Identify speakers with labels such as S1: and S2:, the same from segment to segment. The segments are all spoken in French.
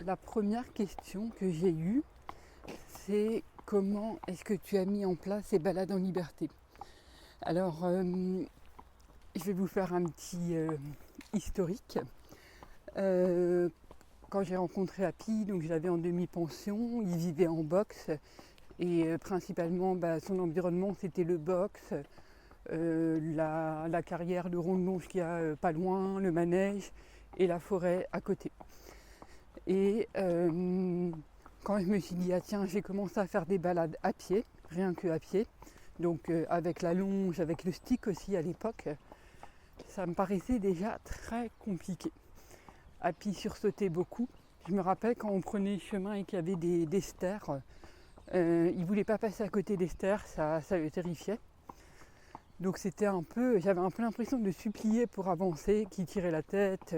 S1: la première question que j'ai eue, c'est comment est-ce que tu as mis en place ces balades en liberté? Alors, je vais vous faire un petit historique. Quand j'ai rencontré Happy, donc je l'avais en demi-pension, il vivait en boxe et principalement son environnement c'était le boxe, la carrière de randonnage qu'il y a pas loin, le manège et la forêt à côté. Et quand je me suis dit, ah tiens, j'ai commencé à faire des balades à pied, rien que à pied, donc avec la longe, avec le stick aussi à l'époque, ça me paraissait déjà très compliqué. Happy sursautait beaucoup. Je me rappelle quand on prenait le chemin et qu'il y avait des stères, il ne voulait pas passer à côté des stères, ça le terrifiait. Donc j'avais un peu l'impression de supplier pour avancer, qu'il tirait la tête,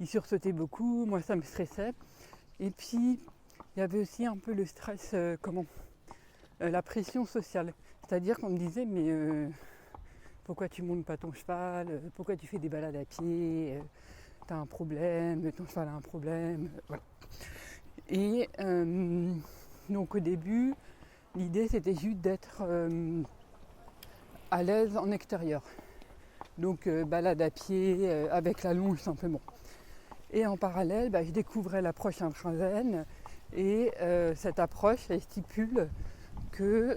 S1: il sursautait beaucoup, moi ça me stressait. Et puis il y avait aussi un peu le stress, la pression sociale. C'est-à-dire qu'on me disait mais pourquoi tu montes pas ton cheval, pourquoi tu fais des balades à pied, t'as un problème, ton cheval a un problème, voilà. Et donc au début, l'idée c'était juste d'être à l'aise en extérieur. Donc balade à pied avec la longe simplement. Et en parallèle, je découvrais l'approche intrazen et cette approche elle stipule que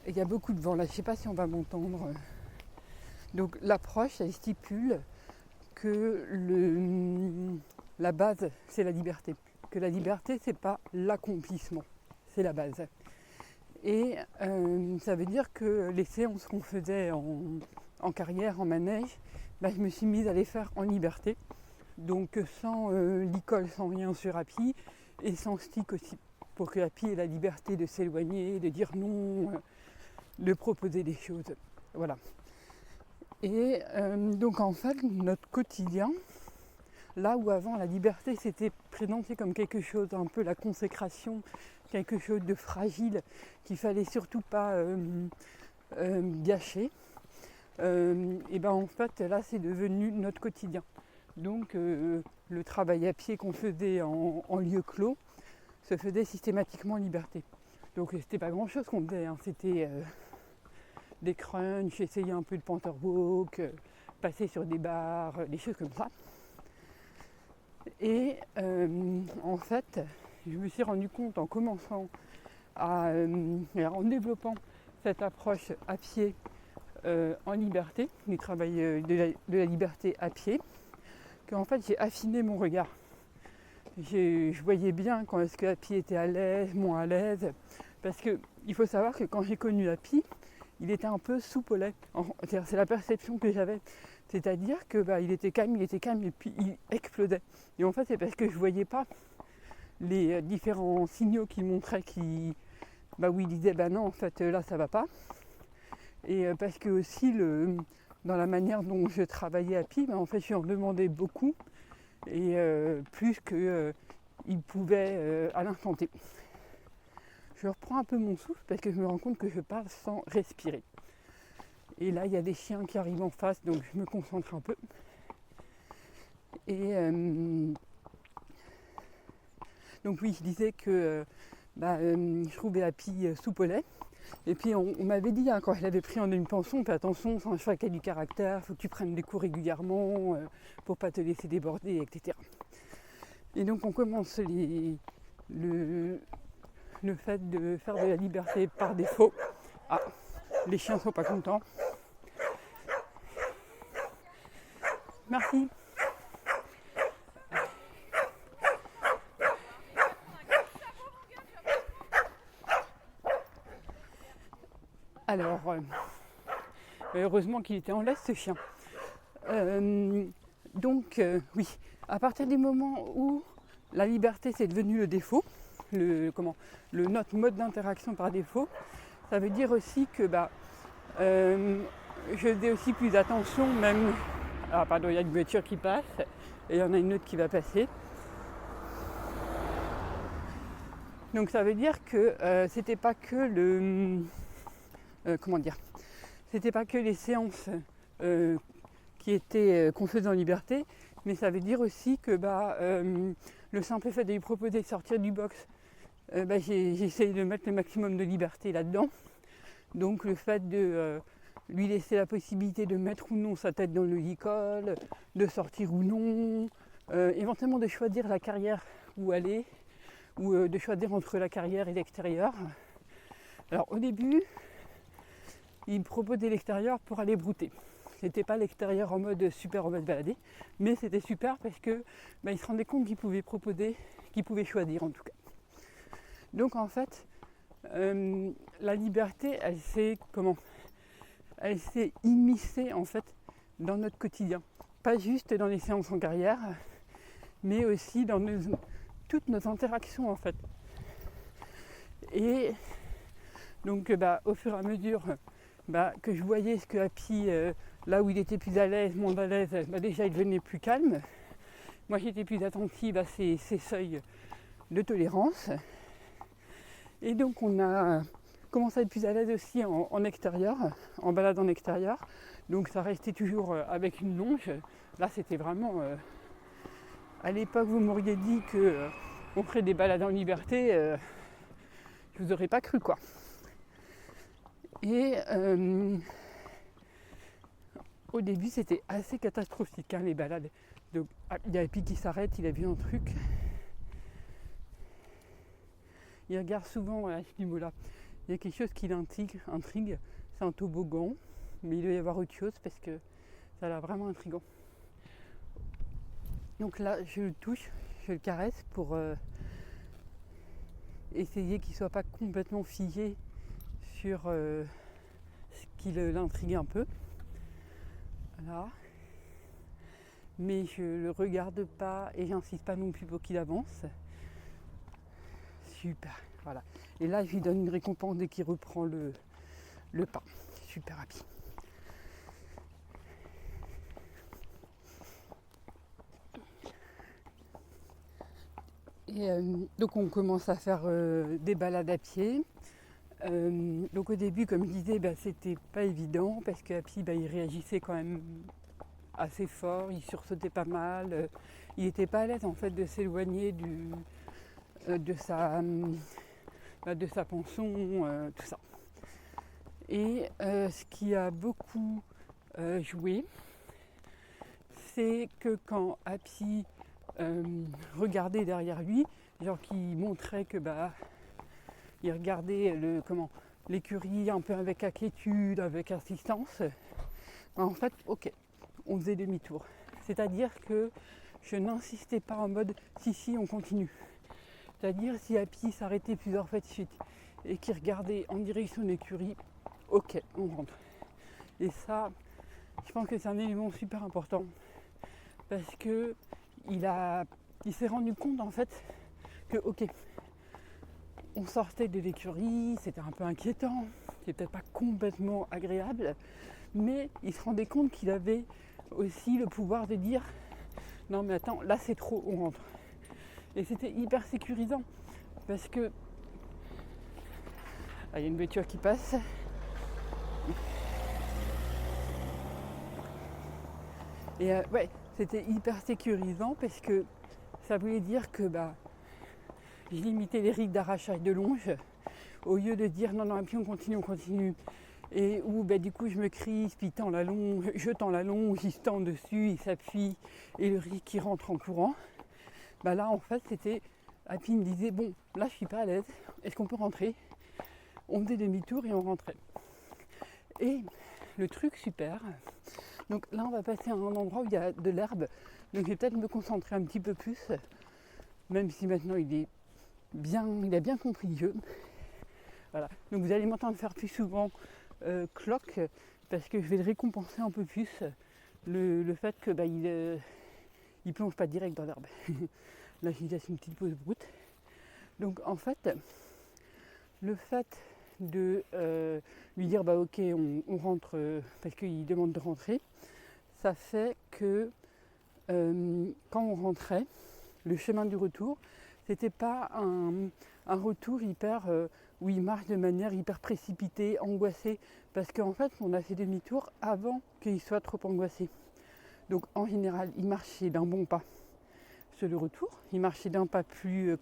S1: il y a beaucoup de vent là, je ne sais pas si on va m'entendre. Donc l'approche elle stipule que la base c'est la liberté. Que la liberté c'est pas l'accomplissement, c'est la base. Et ça veut dire que les séances qu'on faisait en carrière, en manège, je me suis mise à les faire en liberté. Donc sans licol, sans rien sur Happy et sans stick aussi. Pour que Happy ait la liberté de s'éloigner, de dire non, de proposer des choses. Voilà. Et donc en fait, notre quotidien, là où avant la liberté s'était présentée comme quelque chose, un peu la consécration, quelque chose de fragile qu'il fallait surtout pas gâcher, et en fait là c'est devenu notre quotidien. Donc le travail à pied qu'on faisait en lieu clos se faisait systématiquement en liberté. Donc c'était pas grand chose qu'on faisait, c'était des crunchs, essayer un peu de panther walk, passer sur des barres, des choses comme ça. Et en fait, je me suis rendu compte en commençant en développant cette approche à pied en liberté, du travail de la liberté à pied, qu'en fait j'ai affiné mon regard. Je voyais bien quand est-ce que Happy était à l'aise, moins à l'aise, parce qu'il faut savoir que quand j'ai connu Happy, il était un peu soupe au lait. C'est la perception que j'avais. C'est-à-dire que il était calme et puis il explosait. Et en fait c'est parce que je ne voyais pas les différents signaux qu'il montrait où il disait non en fait là ça va pas. Et parce que aussi dans la manière dont je travaillais Happy, en fait je lui en demandais beaucoup et plus qu'il pouvait à l'instant T. Je reprends un peu mon souffle parce que je me rends compte que je parle sans respirer. Et là, il y a des chiens qui arrivent en face, donc je me concentre un peu. Et donc oui, je disais que je trouvais Happy soupe au lait. Et puis on m'avait dit, quand je l'avais pris en demi-pension, fais attention, c'est un cheval qui a du caractère, il faut que tu prennes des coups régulièrement pour ne pas te laisser déborder, etc. Et donc on commence le fait de faire de la liberté par défaut. Ah, les chiens sont pas contents. Merci. Alors, heureusement qu'il était en laisse ce chien. Donc, oui, à partir du moment où la liberté c'est devenu le défaut, notre mode d'interaction par défaut, ça veut dire aussi que je faisais aussi plus attention, même. Ah pardon, il y a une voiture qui passe et il y en a une autre qui va passer. Donc ça veut dire que c'était pas que c'était pas que les séances qui était qu'on faisait en liberté, mais ça veut dire aussi que le simple fait de lui proposer de sortir du box, j'ai essayé de mettre le maximum de liberté là-dedans. Donc le fait de lui laisser la possibilité de mettre ou non sa tête dans le lit-colle, de sortir ou non, éventuellement de choisir la carrière où aller, ou de choisir entre la carrière et l'extérieur. Alors au début, il me proposait l'extérieur pour aller brouter. C'était pas l'extérieur en mode super, on va se balader, mais c'était super parce que il se rendait compte qu'il pouvait proposer, qu'il pouvait choisir en tout cas. Donc en fait, la liberté, elle s'est immiscée en fait dans notre quotidien. Pas juste dans les séances en carrière, mais aussi dans toutes nos interactions en fait. Et donc au fur et à mesure que je voyais ce que Happy, là où il était plus à l'aise, moins à l'aise, déjà il devenait plus calme. Moi j'étais plus attentive à ses seuils de tolérance. Et donc on a commencé à être plus à l'aise aussi en extérieur, en balade en extérieur. Donc ça restait toujours avec une longe. Là c'était vraiment... à l'époque vous m'auriez dit qu'on ferait des balades en liberté, je vous aurais pas cru quoi. Et au début c'était assez catastrophique les balades. Donc il y a Happy qui s'arrête, il a vu un truc. Il regarde souvent à ce niveau-là. Il y a quelque chose qui l'intrigue, c'est un toboggan, mais il doit y avoir autre chose parce que ça a l'air vraiment intriguant. Donc là, je le touche, je le caresse pour essayer qu'il ne soit pas complètement figé sur ce qui l'intrigue un peu. Voilà. Mais je ne le regarde pas et j'insiste pas non plus pour qu'il avance. Super, voilà. Et là, je lui donne une récompense dès qu'il reprend le pas. Super Happy. Et donc on commence à faire des balades à pied. Donc au début, comme je disais, c'était pas évident parce que Happy, il réagissait quand même assez fort, il sursautait pas mal. Il n'était pas à l'aise en fait de s'éloigner de sa pension, tout ça. Et ce qui a beaucoup joué, c'est que quand Happy regardait derrière lui, genre qui montrait que il regardait l'écurie un peu avec inquiétude, avec insistance, en fait, ok, on faisait demi-tour. C'est-à-dire que je n'insistais pas en mode si, on continue. C'est-à-dire si Happy s'arrêtait plusieurs fois de suite et qu'il regardait en direction de l'écurie, ok, on rentre. Et ça, je pense que c'est un élément super important parce que il s'est rendu compte en fait que ok, on sortait de l'écurie, c'était un peu inquiétant, c'était peut-être pas complètement agréable, mais il se rendait compte qu'il avait aussi le pouvoir de dire non mais attends, là c'est trop, on rentre. Et c'était hyper sécurisant parce que il y a une voiture qui passe. Et c'était hyper sécurisant parce que ça voulait dire que je limitais les risques d'arrachage de longe au lieu de dire non, et puis on continue. Et où du coup je me crispe, je tends la longe, il se tend dessus, il s'appuie et le risque qui rentre en courant. Là en fait c'était, Happy me disait bon là je suis pas à l'aise, est-ce qu'on peut rentrer? On faisait demi-tour et on rentrait. Et le truc super, donc là on va passer à un endroit où il y a de l'herbe, donc je vais peut-être me concentrer un petit peu plus, même si maintenant il a bien compris le jeu. Voilà. Donc vous allez m'entendre faire plus souvent cloque parce que je vais le récompenser un peu plus le fait que il plonge pas direct dans l'herbe. Là je laisse une petite pause brute. Donc en fait, le fait de lui dire ok on rentre parce qu'il demande de rentrer, ça fait que quand on rentrait, le chemin du retour, c'était pas un retour hyper où il marche de manière hyper précipitée, angoissée, parce qu'en fait on a fait demi-tour avant qu'il soit trop angoissé. Donc en général, il marchait d'un bon pas sur le retour. Il marchait d'un pas plus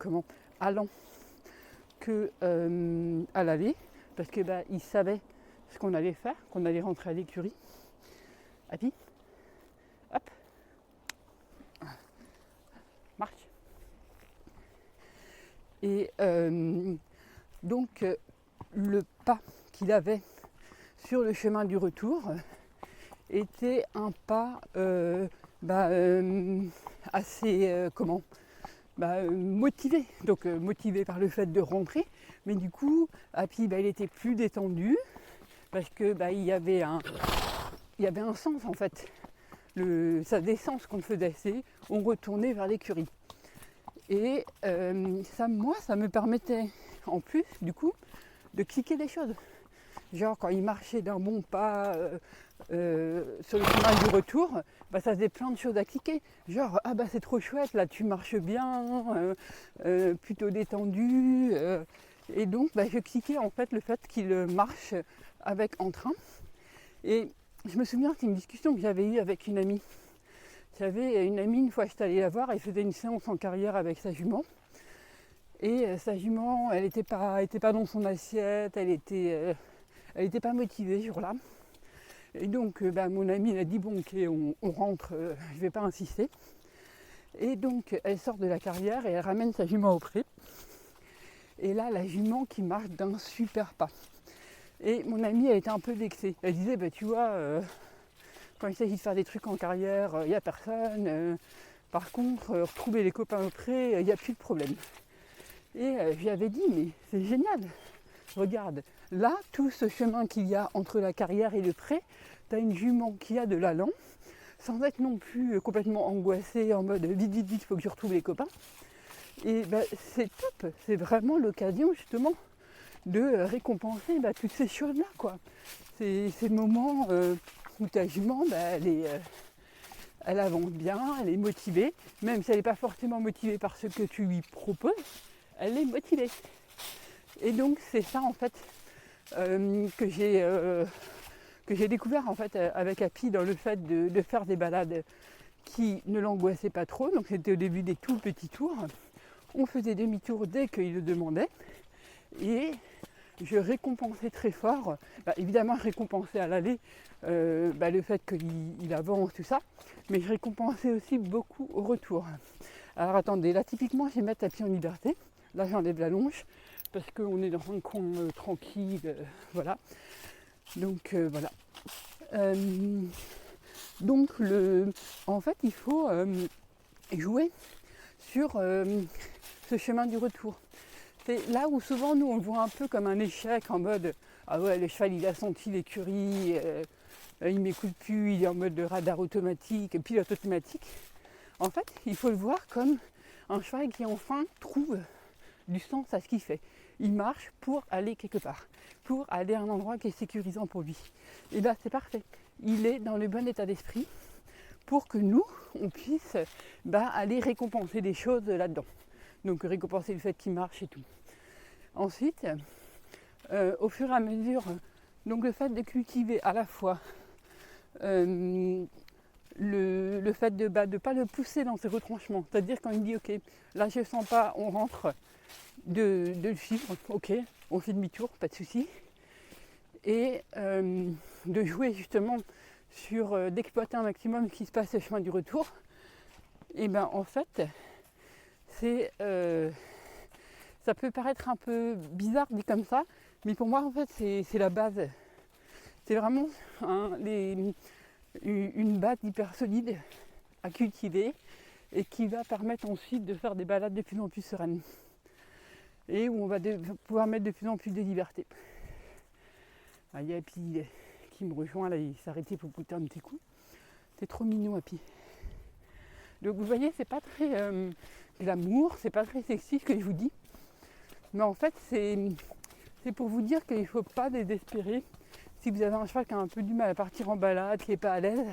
S1: allant que à l'aller, parce que il savait ce qu'on allait faire, qu'on allait rentrer à l'écurie. Et puis, hop, marche. Et donc le pas qu'il avait sur le chemin du retour était un pas assez motivé, donc motivé par le fait de rentrer, mais du coup Happy il était plus détendu parce que il y avait un sens en fait. Sa descente qu'on faisait, c'est on retournait vers l'écurie. Et ça me permettait en plus du coup de cliquer des choses. Genre quand il marchait d'un bon pas sur le chemin du retour, ça faisait plein de choses à cliquer. Genre c'est trop chouette, là tu marches bien, plutôt détendu. Et donc je cliquais en fait le fait qu'il marche avec entrain. Et je me souviens c'est une discussion que j'avais eue avec une amie. J'avais une amie, une fois j'étais allée la voir, elle faisait une séance en carrière avec sa jument. Et sa jument, elle n'était pas dans son assiette, elle était pas motivée ce jour-là. Et donc mon amie elle a dit bon ok on rentre, je vais pas insister. Et donc elle sort de la carrière et elle ramène sa jument au pré. Et là la jument qui marche d'un super pas. Et mon amie elle était un peu vexée. Elle disait tu vois, quand il s'agit de faire des trucs en carrière, il n'y a personne. Par contre, retrouver les copains au pré, il n'y a plus de problème. Et je lui avais dit mais c'est génial. Regarde, là, tout ce chemin qu'il y a entre la carrière et le pré, tu as une jument qui a de l'allant, sans être non plus complètement angoissée en mode vite, il faut que je retrouve les copains. Et c'est top, c'est vraiment l'occasion justement de récompenser toutes ces choses-là, quoi. Ces moments où ta jument, elle avance bien, elle est motivée, même si elle n'est pas forcément motivée par ce que tu lui proposes, elle est motivée. Et donc c'est ça en fait que j'ai découvert en fait avec Happy dans le fait de faire des balades qui ne l'angoissaient pas trop. Donc c'était au début des tout petits tours. On faisait demi-tour dès qu'il le demandait. Et je récompensais très fort. Évidemment je récompensais à l'aller le fait qu'il avance, tout ça. Mais je récompensais aussi beaucoup au retour. Alors attendez, là typiquement je vais mettre Happy en liberté. Là j'enlève la longe. Parce qu'on est dans un coin tranquille, voilà. Donc voilà. Donc en fait, il faut jouer sur ce chemin du retour. C'est là où souvent nous on le voit un peu comme un échec en mode ah ouais le cheval il a senti l'écurie, il m'écoute plus, il est en mode de radar automatique, pilote automatique. En fait, il faut le voir comme un cheval qui enfin trouve du sens à ce qu'il fait. Il marche pour aller quelque part, pour aller à un endroit qui est sécurisant pour lui. Et c'est parfait. Il est dans le bon état d'esprit pour que nous, on puisse aller récompenser des choses là-dedans. Donc récompenser le fait qu'il marche et tout. Ensuite, au fur et à mesure, donc le fait de cultiver à la fois le fait de ne pas le pousser dans ses retranchements. C'est-à-dire quand il dit ok, là je sens pas, on rentre, de le suivre, ok, on fait demi-tour, pas de souci. Et de jouer justement sur d'exploiter un maximum ce qui se passe sur le chemin du retour. Et en fait, ça peut paraître un peu bizarre dit comme ça, mais pour moi en fait c'est la base. C'est vraiment une base hyper solide à cultiver et qui va permettre ensuite de faire des balades de plus en plus sereines. Et où on va pouvoir mettre de plus en plus de liberté. Il y a Happy qui me rejoint là, il s'est arrêté pour goûter un petit coup. C'est trop mignon Happy. Donc vous voyez, c'est pas très glamour, c'est pas très sexy ce que je vous dis. Mais en fait, c'est pour vous dire qu'il ne faut pas désespérer. Si vous avez un cheval qui a un peu du mal à partir en balade, qui n'est pas à l'aise,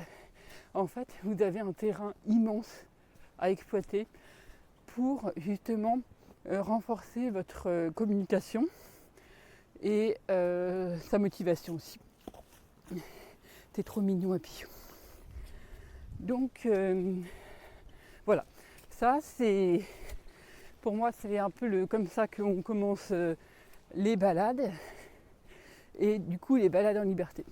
S1: en fait, vous avez un terrain immense à exploiter pour justement renforcer votre communication et sa motivation aussi. T'es trop mignon Happy. Donc voilà, ça c'est, pour moi c'est un peu comme ça qu'on commence les balades, et du coup les balades en liberté.